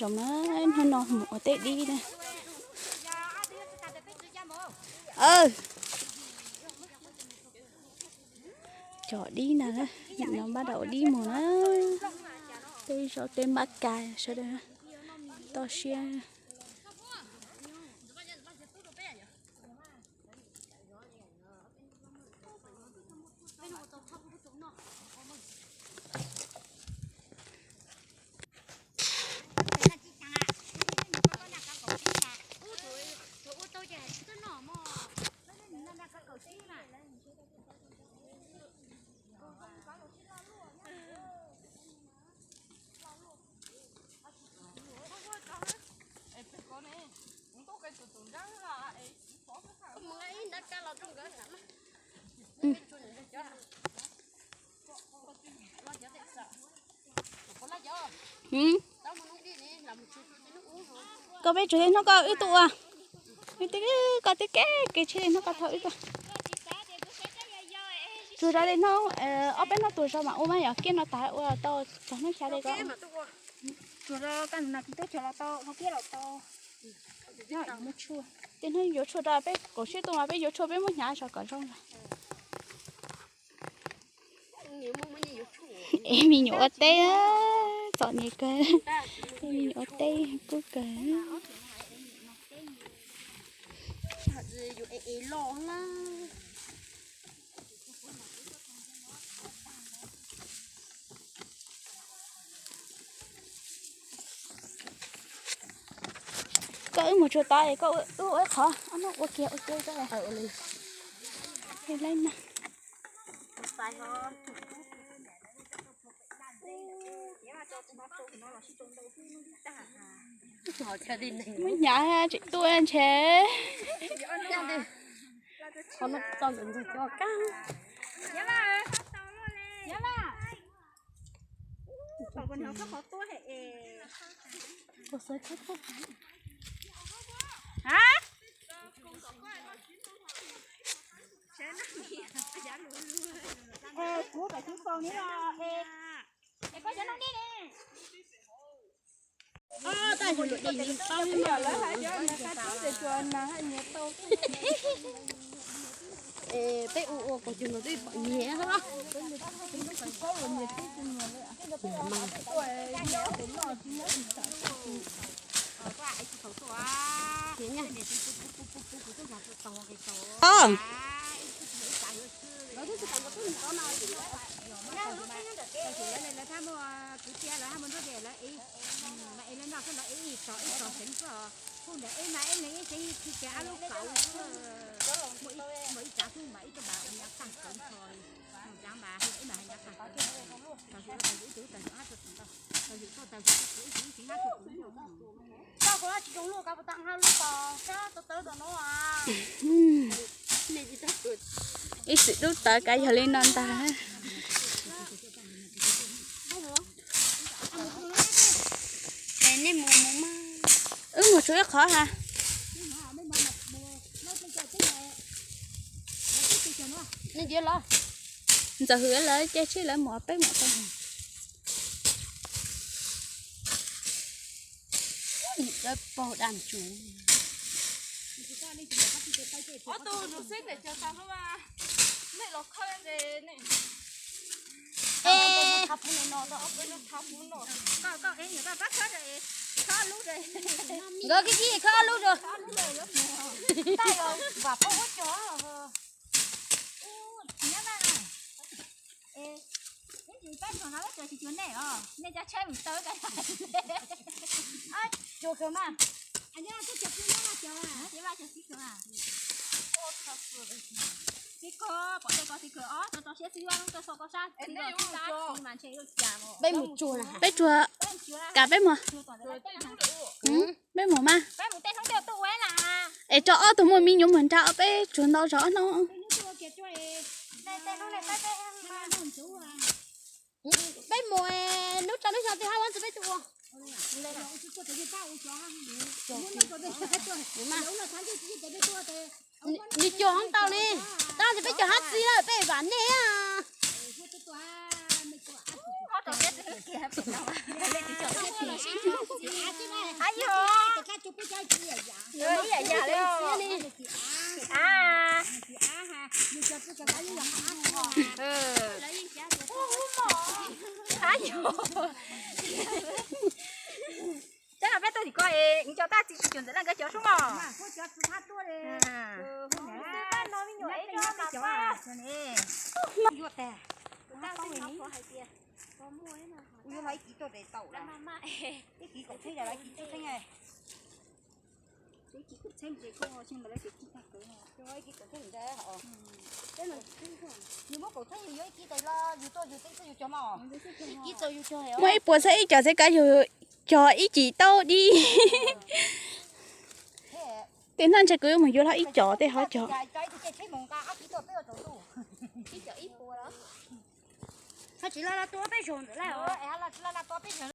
rồi nó một tết đi nè. Chó đi nè, nó bắt đầu đi một nó đây cho tên bác cài sao đây to xe. Có biết chuyện nó có ít tụ à? Có cái chuyện nó có thở ít à? Từ ra đây nó ở bên nó tụi sao mà ôm ấy à? Kia nó tái to cho nó xa đây có. Từ ra cái này tôi cho nó to, nó kia là to. Nó một chua. Tên nó vô chua ra bé, cổ xí tụi mà bé vô chua bé một nhà sao còn xong rồi. Em mình nhổ tê á, chọn gì cơ. Em mình nhổ tê, cứ kể. Có một chỗ to này có khó, nó ok cái này. Thì lên nè. Mới nhả chị tôi anh chế. Con nó to dần dần cho căng. Dạ ba. Dạ ba. Còn nó có to hệ. Có sợi khóc khóc. Hả? Ê, cua phải chú con nữa đó. Ê, có cho nó đi nè. Tại vì đi đi tao đi mà lấy hai đứa này cắt để cho nó hai nhớ tao. Bé u có chừng nó đi bỏ nhẹ đó. Ít sự đút tới cái giờ lên non ta. Một số khó ha. Nên dễ lo. Giờ hứa lấy cái chứ lấy một bé một con. Đất bò đàn chú. Ở tôi nó xếp để cho sao nó mà. Mẹ nó khơi để này. Ê, Thắp nó nó ở bên nó thắp nó. Có em người ta bắt hết rồi. Khó lú rồi. rồi cái gì khó luôn rồi. Tay rồi và không có chó rồi. Nhá ba này. Ê, cái gì bắt nó nói cho chị chuyến này nên cho chơi một tới cái này. À, chuột cơ mà. Anh nhá, tôi chụp nó là chó à? Chị ba chụp xí cơ à? Xí cơ, bọn đây có xí cơ ó, tôi sẽ xí vào tôi so có sát. Xí cơ xí sát, xí màn chơi được chả mà. Bên một chùa là. Bé chùa. Cả bé mùa. Bé mùa mà. Bé một tên không tiêu tụ ấy là. Ê cho tụi mình nhúng mình cho bé chuẩn đâu rõ nó. Bên mùa nút cho nó sao thì hai con sẽ bên chùa. Đi chùa không tao đi. Tao thì bên chùa hát gì rồi, bên bán nè à. hấp dẫn đâu lên thì chọn cái ai vô rồi dạ dạ lên à ai vô chắc là bé tôi thì coi cho ta chỉ chuyển dẫn là cái chó xuống mỏ nói với nhồi cho mà qua vô tè ta có người có hai tia có mua ấy nào Ui lấy kỹ tôi để tẩu là cái kỹ cậu thấy là lấy kỹ tôi thấy ngay cái kỹ cậu xem thì cô nhưng mà lấy kỹ thật đấy rồi kỹ cậu thấy hình ra họ thế mà nhưng mà cậu thấy nhiều kỹ tôi lo dù tôi dù tính tôi dù cho mò kỹ tôi dù cho mấy bữa sẽ cho sẽ cả rồi cho ý chỉ tao đi tên anh sẽ cứ mà vô là ít chó để họ chó它只拉拉多背上的来哦，哎，拉拉多背上。